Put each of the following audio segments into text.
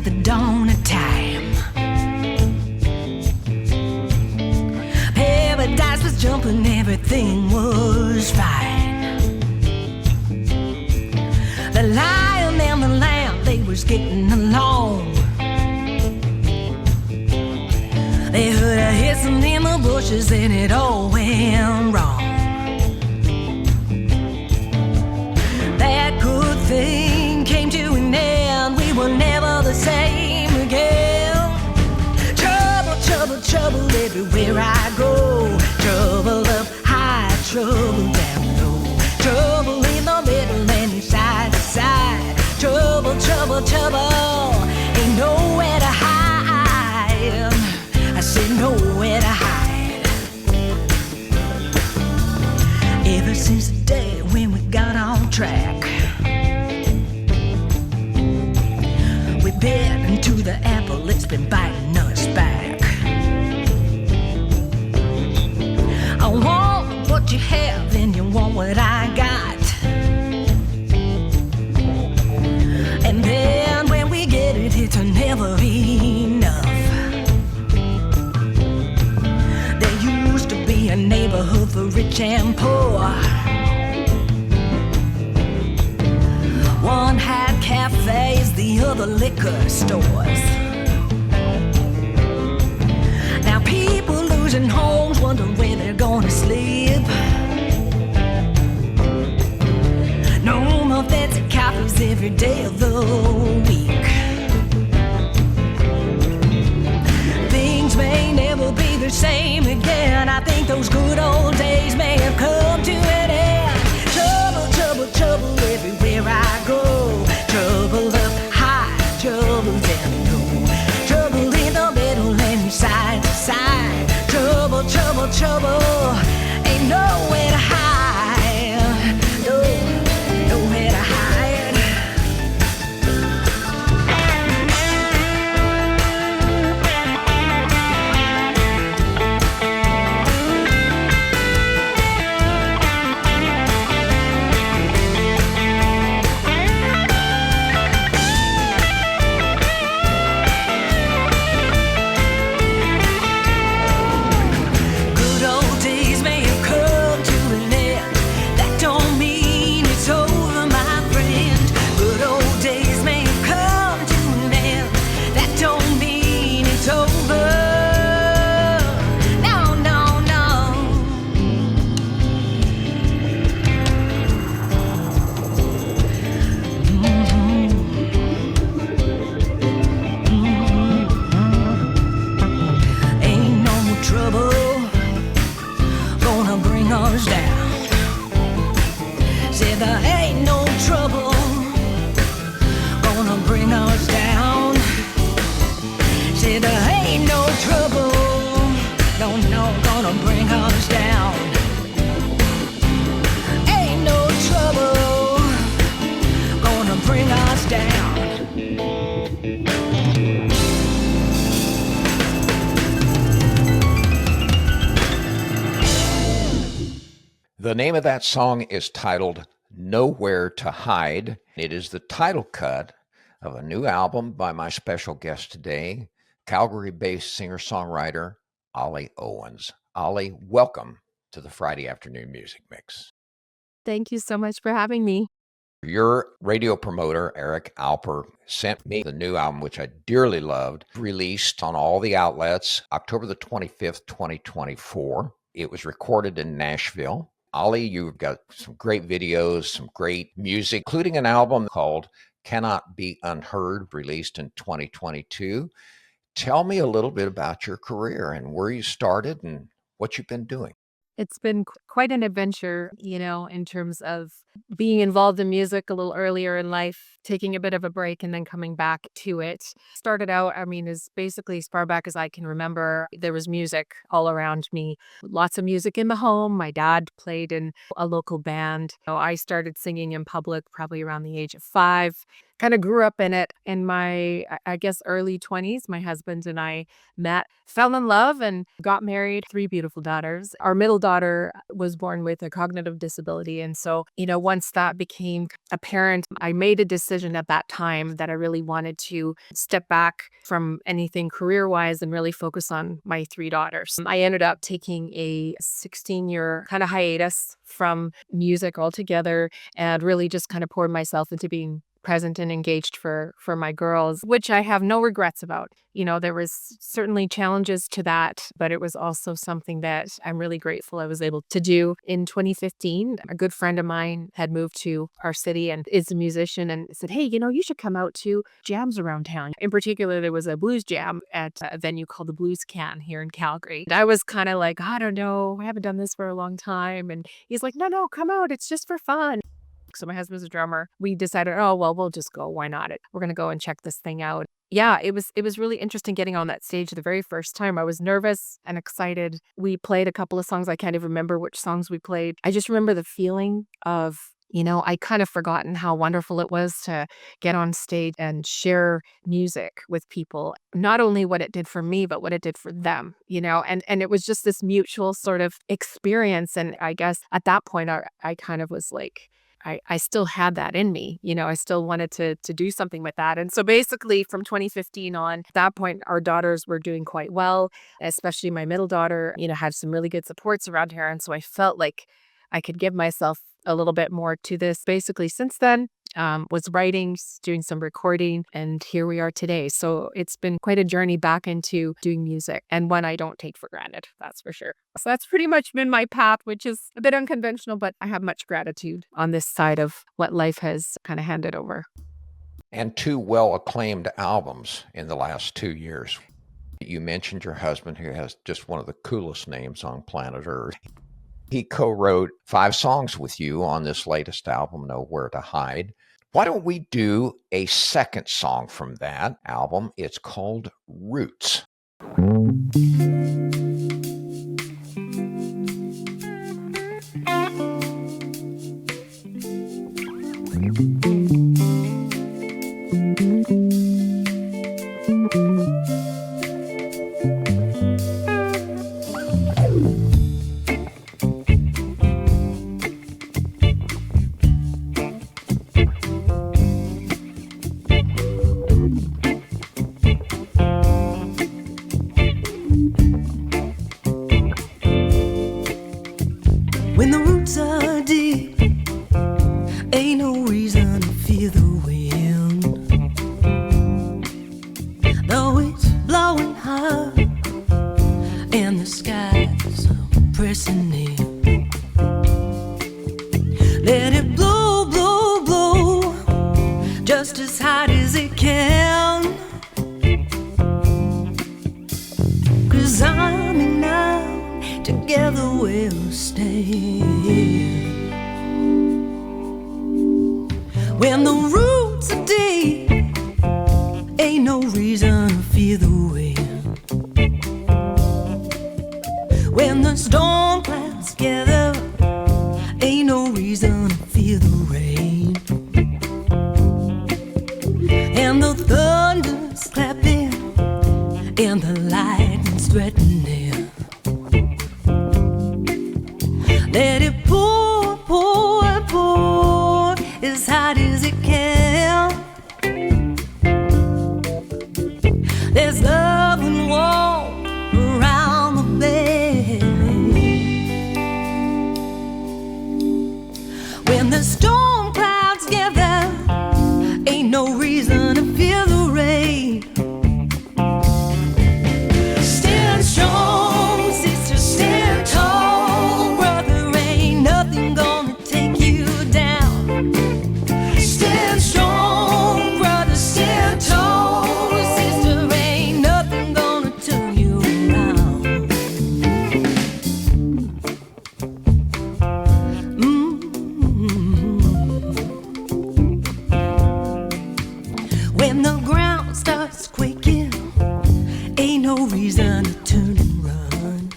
the dawn of time. Paradise was jumping, everything was fine. The lion and the lamb, they was getting along. They heard a hissing in the bushes and it all went wrong. That good thing came to an end, we were never the same again. Trouble, trouble, trouble everywhere I go. Trouble up high, trouble down low. Trouble in the middle and side to side. Trouble, trouble, trouble, ain't nowhere to hide. I said nowhere to hide. Ever since the day when we got on track, we bit into the apple, it's been biting us back. I want what you have and you want what I got. And then when we get it, it's never enough. A neighborhood for rich and poor. One had cafes, the other liquor stores. Now people losing homes, wondering where they're gonna sleep. No more fancy coffees every day of the week. Things may never be the same again. I think those good old days may have come to an end. Trouble, trouble, trouble everywhere I go. Trouble up high, trouble down low. Trouble in the middle and side to side. Trouble, trouble, trouble, ain't nowhere to hide. No, nowhere to hide. The name of that song is titled Nowhere to Hide. It is the title cut of a new album by my special guest today, Calgary-based singer-songwriter Ollie Owens. Ollie, welcome to the Friday Afternoon Music Mix. Thank you so much for having me. Your radio promoter, Eric Alper, sent me the new album, which I dearly loved, released on all the outlets October the 25th, 2024. It was recorded in Nashville. Ollie, you've got some great videos, some great music, including an album called Cannot Be Unheard, released in 2022. Tell me a little bit about your career and where you started and what you've been doing. It's been quite an adventure, in terms of being involved in music a little earlier in life, taking a bit of a break and then coming back to it. Started out, as basically as far back as I can remember, there was music all around me. Lots of music in the home. My dad played in a local band. I started singing in public probably around the age of 5. kind of grew up in it in my, I guess, early 20s. My husband and I met, fell in love, and got married. 3 beautiful daughters. Our middle daughter was born with a cognitive disability. And so, once that became apparent, I made a decision at that time that I really wanted to step back from anything career-wise and really focus on my 3 daughters. I ended up taking a 16-year kind of hiatus from music altogether and really just kind of poured myself into being present and engaged for my girls, which I have no regrets about. There was certainly challenges to that, but it was also something that I'm really grateful I was able to do. In 2015, a good friend of mine had moved to our city and is a musician and said, "Hey, you should come out to jams around town." In particular, there was a blues jam at a venue called the Blues Can here in Calgary. And I was kind of like, I don't know, I haven't done this for a long time. And he's like, no, come out. It's just for fun. So my husband's a drummer. We decided, oh, well, we'll just go. Why not? We're going to go and check this thing out. Yeah, it was really interesting getting on that stage the very first time. I was nervous and excited. We played a couple of songs. I can't even remember which songs we played. I just remember the feeling of, I kind of forgotten how wonderful it was to get on stage and share music with people. Not only what it did for me, but what it did for them, and it was just this mutual sort of experience. And I guess at that point, I kind of was like, I still had that in me. I still wanted to do something with that. And so basically from 2015 on, at that point, our daughters were doing quite well, especially my middle daughter, had some really good supports around her. And so I felt like I could give myself a little bit more to this. Basically, since then, was writing, doing some recording, and here we are today. So it's been quite a journey back into doing music, and one I don't take for granted, that's for sure. So that's pretty much been my path, which is a bit unconventional, but I have much gratitude on this side of what life has kind of handed over. And 2 well-acclaimed albums in the last 2 years. You mentioned your husband, who has just one of the coolest names on planet Earth. He co-wrote 5 songs with you on this latest album, Nowhere to Hide. Why don't we do a second song from that album? It's called Roots. When the roots are deep, ain't no reason to fear the wind. Though it's blowing hard and the skies are pressing in, let it blow, blow, blow, just as hard as it can. 'Cause I'm in now, together we'll stay. When the roots are deep, ain't no reason to fear the wind. When the storm clouds gather, ain't no reason to fear the rain. And the thunder's clapping and the lightning's threatening. Let it pour, pour, pour as hard as it can. There's love and warmth around the bend. When the storm clouds gather, ain't no reason to fear the rain. Stand strong, sister, stand tall, brother, ain't nothing gonna take you down. Stand strong, brother, stand tall, sister, ain't nothing gonna turn you around. When the ground starts quaking, ain't no reason to turn and run.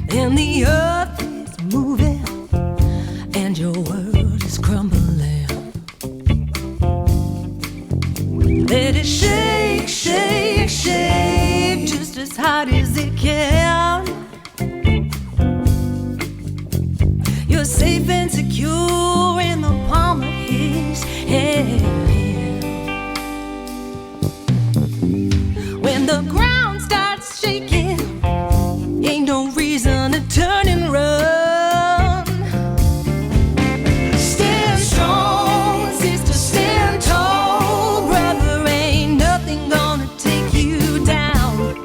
And the earth is moving, and your world is crumbling. Let it shake, shake, shake, just as hard as it can. You're safe and secure in the palm of his hand. When the ground starts shaking, ain't no reason to turn and run. Stand strong, sister, stand tall. Brother, ain't nothing gonna take you down.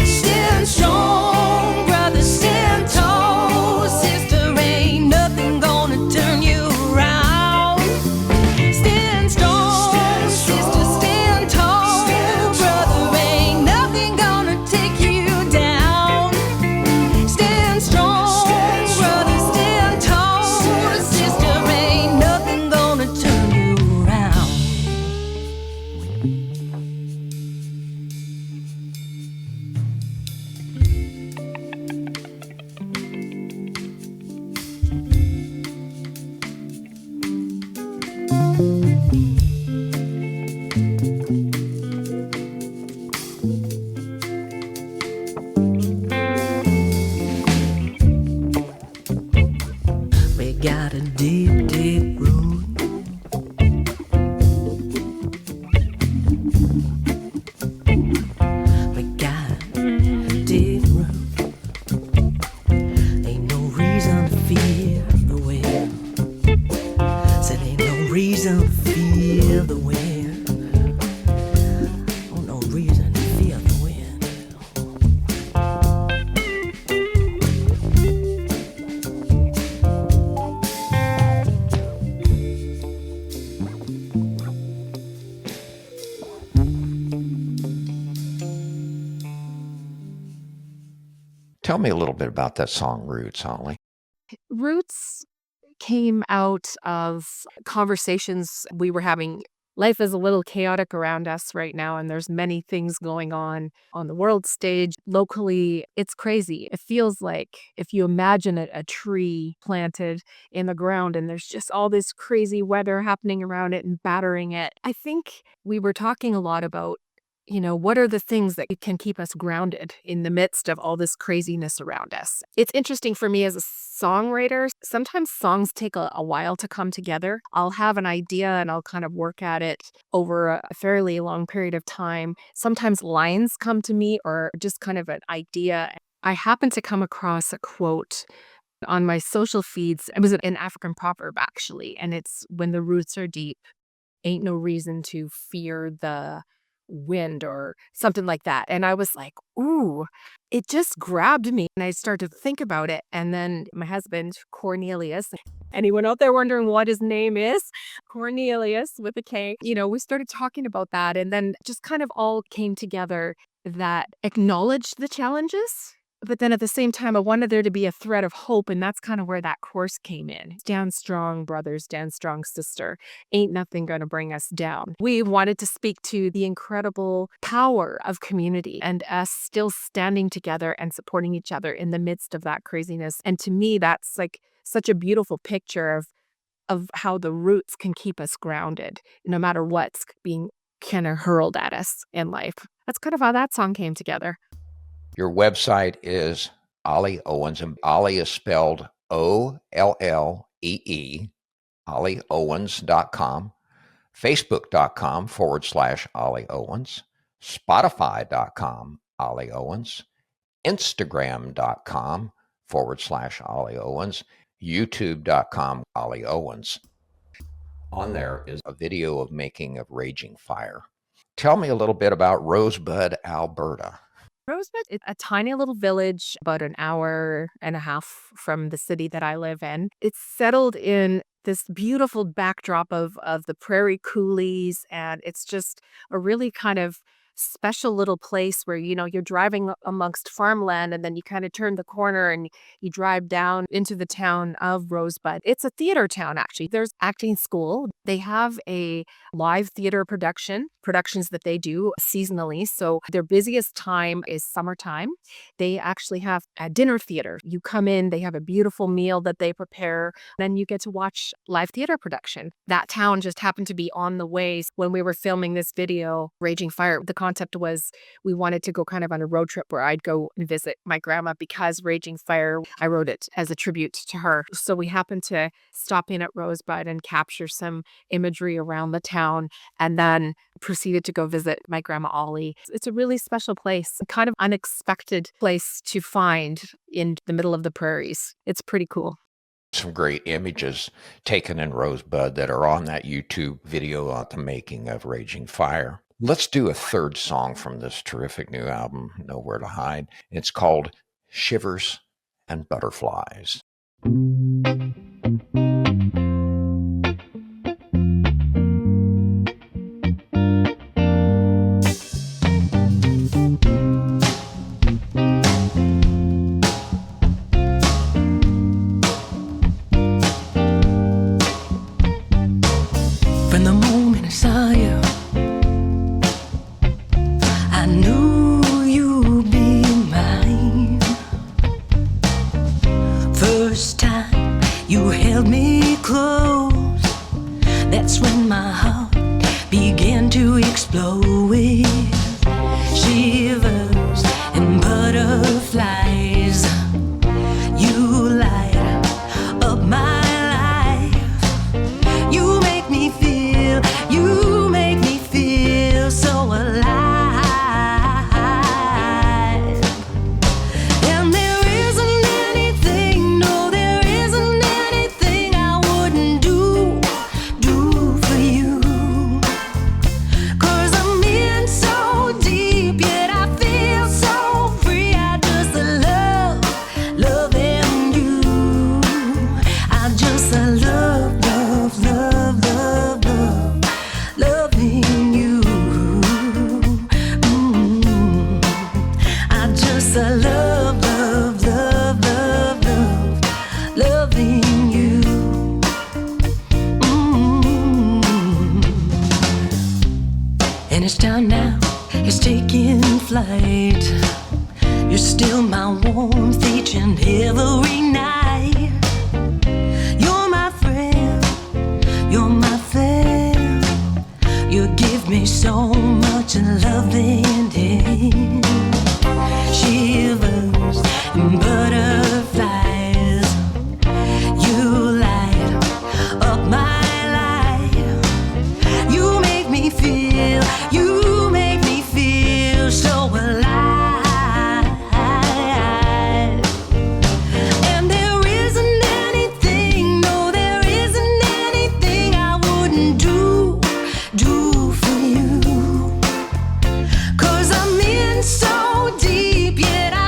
Stand strong, brother, stand tall. Sister, ain't nothing gonna turn you around. Stand strong, sister, stand tall. Brother, ain't nothing gonna take you down. Stand strong, brother, stand tall. Sister, ain't nothing gonna turn you around. We got a deep, deep root. We got a deep root. Ain't no reason to fear the wind. Said ain't no reason to fear the wind. Oh, no reason to fear the wind. Tell me a little bit about that song, Roots, Ollie. Roots came out of conversations we were having. Life is a little chaotic around us right now, and there's many things going on the world stage. Locally, it's crazy. It feels like if you imagine a tree planted in the ground and there's just all this crazy weather happening around it and battering it. I think we were talking a lot about, what are the things that can keep us grounded in the midst of all this craziness around us? It's interesting for me as a songwriter. Sometimes songs take a while to come together. I'll have an idea and I'll kind of work at it over a fairly long period of time. Sometimes lines come to me or just kind of an idea. I happened to come across a quote on my social feeds. It was an African proverb, actually, and it's when the roots are deep, ain't no reason to fear the wind or something like that. And I was like, ooh, it just grabbed me. And I started to think about it. And then my husband, Cornelius, anyone out there wondering what his name is? Cornelius with a K. We started talking about that. And then just kind of all came together that acknowledged the challenges. But then at the same time, I wanted there to be a thread of hope. And that's kind of where that course came in. Stand strong, brother, stand strong, sister. Ain't nothing going to bring us down. We wanted to speak to the incredible power of community and us still standing together and supporting each other in the midst of that craziness. And to me, that's like such a beautiful picture of how the roots can keep us grounded, no matter what's being kind of hurled at us in life. That's kind of how that song came together. Your website is Ollie Owens, and Ollie is spelled OLLEE, OllieOwens.com, Facebook.com/Ollie Owens, Spotify.com, Ollie Owens, Instagram.com/Ollie Owens, YouTube.com, Ollie Owens. On there is a video of making of Raging Fire. Tell me a little bit about Rosebud, Alberta. Rosebud is a tiny little village about an hour and a half from the city that I live in. It's settled in this beautiful backdrop of the prairie coulees, and it's just a really kind of special little place where, you're driving amongst farmland and then you kind of turn the corner and you drive down into the town of Rosebud. It's a theater town, actually. There's acting school. They have a live theater productions that they do seasonally. So their busiest time is summertime. They actually have a dinner theater. You come in, they have a beautiful meal that they prepare, then you get to watch live theater production. That town just happened to be on the way when we were filming this video, Raging Fire. The concept was we wanted to go kind of on a road trip where I'd go and visit my grandma because Raging Fire, I wrote it as a tribute to her. So we happened to stop in at Rosebud and capture some imagery around the town and then proceeded to go visit my grandma Ollie. It's a really special place, kind of unexpected place to find in the middle of the prairies. It's pretty cool. Some great images taken in Rosebud that are on that YouTube video on the making of Raging Fire. Let's do a third song from this terrific new album, Nowhere to Hide. It's called Shivers and Butterflies. From the moment I saw you, I knew you'd be mine. First time you held me close, that's when my heart began to explode with shivers and butterflies. You light up my life. You make me feel so alive. And there isn't anything, no, there isn't anything I wouldn't do for you. 'Cause I'm in so deep, yet I feel so free. I just love loving you. I just love loving you. I just love loving you. And it's time now, it's taking flight. You're still my warmth each and every night. You're my friend, you're my fan. You give me so much loving. Shivers and butterflies. You light up my life. You make me feel so alive. And there isn't anything, no, there isn't anything I wouldn't do for you. 'Cause I'm in so deep, yet I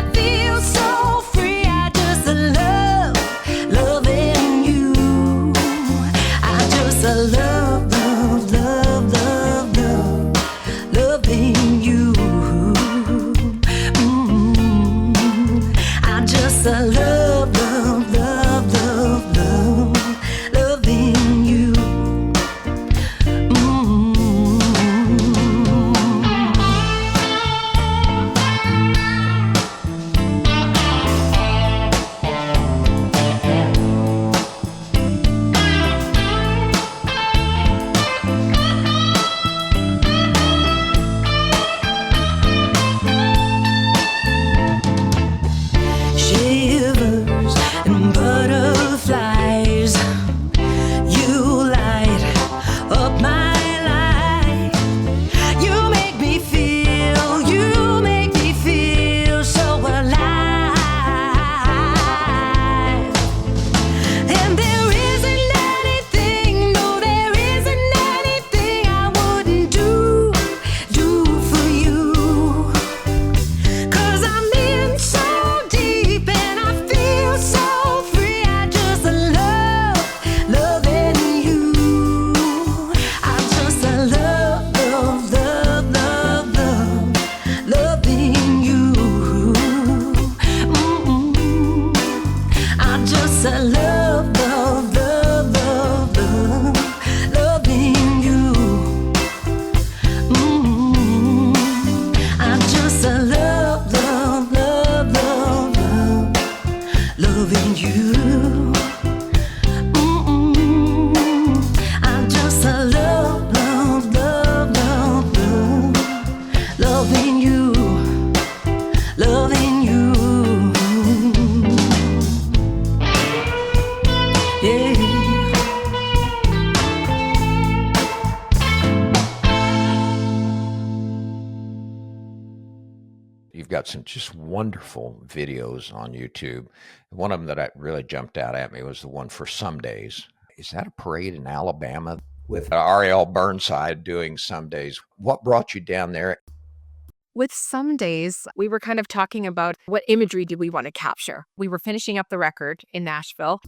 You've got some just wonderful videos on YouTube. One of them that really jumped out at me was the one for Some Days. Is that a parade in Alabama with R.L. Burnside doing Some Days? What brought you down there? With Some Days, we were kind of talking about what imagery did we want to capture. We were finishing up the record in Nashville.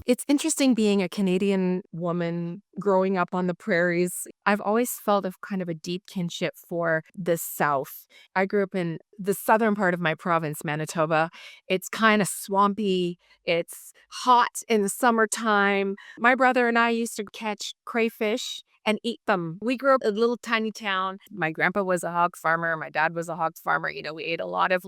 It's interesting being a Canadian woman growing up on the prairies. I've always felt of kind of a deep kinship for the South. I grew up in the southern part of my province, Manitoba. It's kind of swampy. It's hot in the summertime. My brother and I used to catch crayfish and eat them. We grew up in a little tiny town. My grandpa was a hog farmer. My dad was a hog farmer. We ate a lot of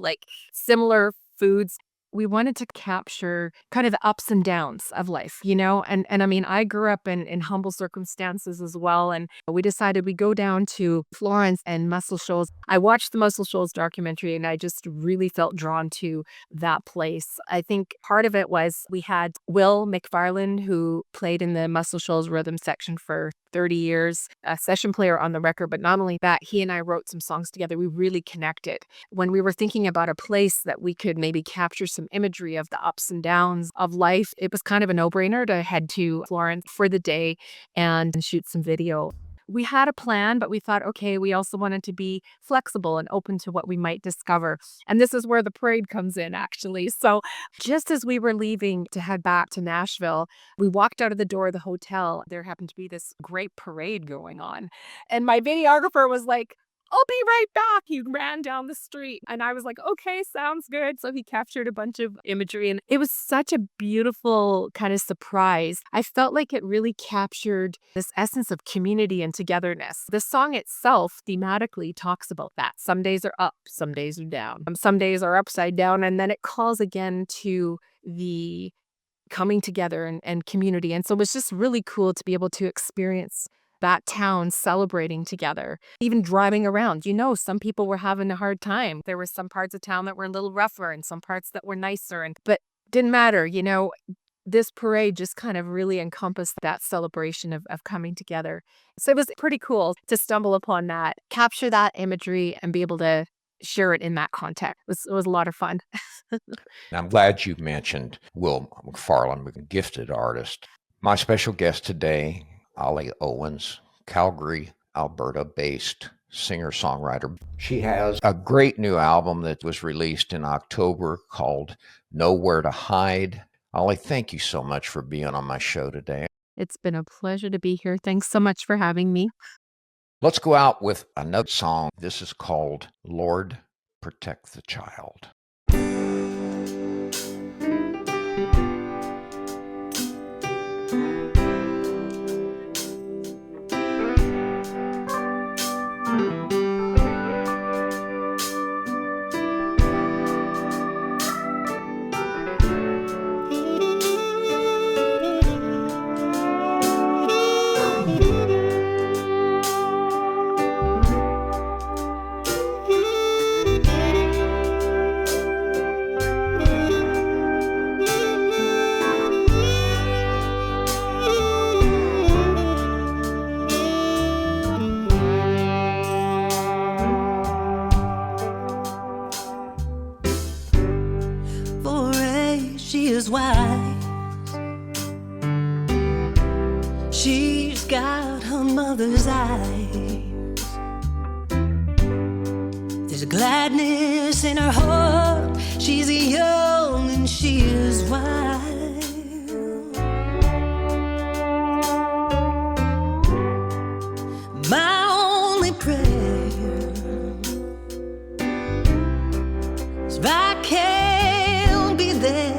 similar foods. We wanted to capture kind of the ups and downs of life, and I mean, I grew up in humble circumstances as well. And we decided we'd go down to Florence and Muscle Shoals. I watched the Muscle Shoals documentary and I just really felt drawn to that place. I think part of it was we had Will McFarlane, who played in the Muscle Shoals rhythm section for 30 years, a session player on the record. But not only that, he and I wrote some songs together. We really connected. When we were thinking about a place that we could maybe capture some imagery of the ups and downs of life, it was kind of a no-brainer to head to Florence for the day and shoot some video. We had a plan, but we thought, okay, we also wanted to be flexible and open to what we might discover. And this is where the parade comes in, actually. So just as we were leaving to head back to Nashville, we walked out of the door of the hotel. There happened to be this great parade going on. And my videographer was like, I'll be right back. He ran down the street and I was like, okay, sounds good. So he captured a bunch of imagery and it was such a beautiful kind of surprise. I felt like it really captured this essence of community and togetherness. The song itself thematically talks about that. Some days are up, some days are down. Some days are upside down. And then it calls again to the coming together and community. And so it was just really cool to be able to experience that town celebrating together, even driving around. Some people were having a hard time. There were some parts of town that were a little rougher and some parts that were nicer, but didn't matter. This parade just kind of really encompassed that celebration of coming together. So it was pretty cool to stumble upon that, capture that imagery and be able to share it in that context. It was a lot of fun. I'm glad you mentioned Will McFarlane, a gifted artist. My special guest today, Ollie Owens, Calgary, Alberta-based singer-songwriter. She has a great new album that was released in October called Nowhere to Hide. Ollie, thank you so much for being on my show today. It's been a pleasure to be here. Thanks so much for having me. Let's go out with another song. This is called Lord, Protect the Child. She's got her mother's eyes. There's a gladness in her heart. She's young and she is wild. My only prayer is if I can't be there,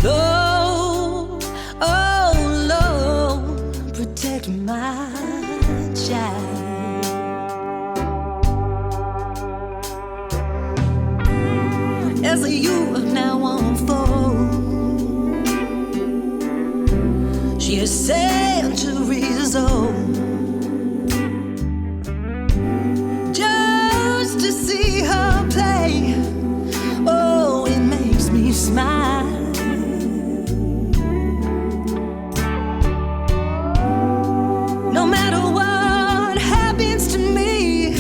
Lord, oh Lord, protect my child. As the youth now unfold, she is centuries old. Just to see her play, oh, it makes me smile. No matter what happens to me,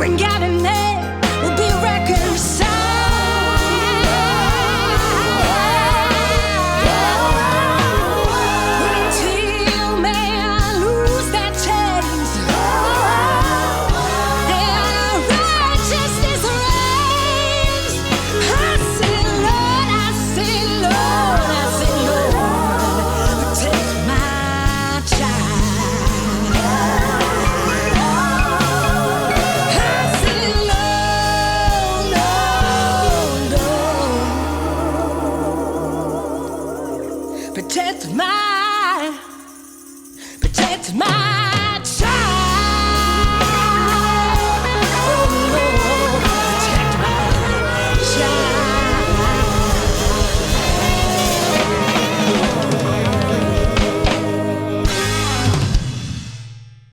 bring out an end, we'll be reconciled. Until man lose their chains, and righteousness reigns. I say, Lord, I say, Lord, I say, Lord, protect my child. I say, Lord, Lord, protect my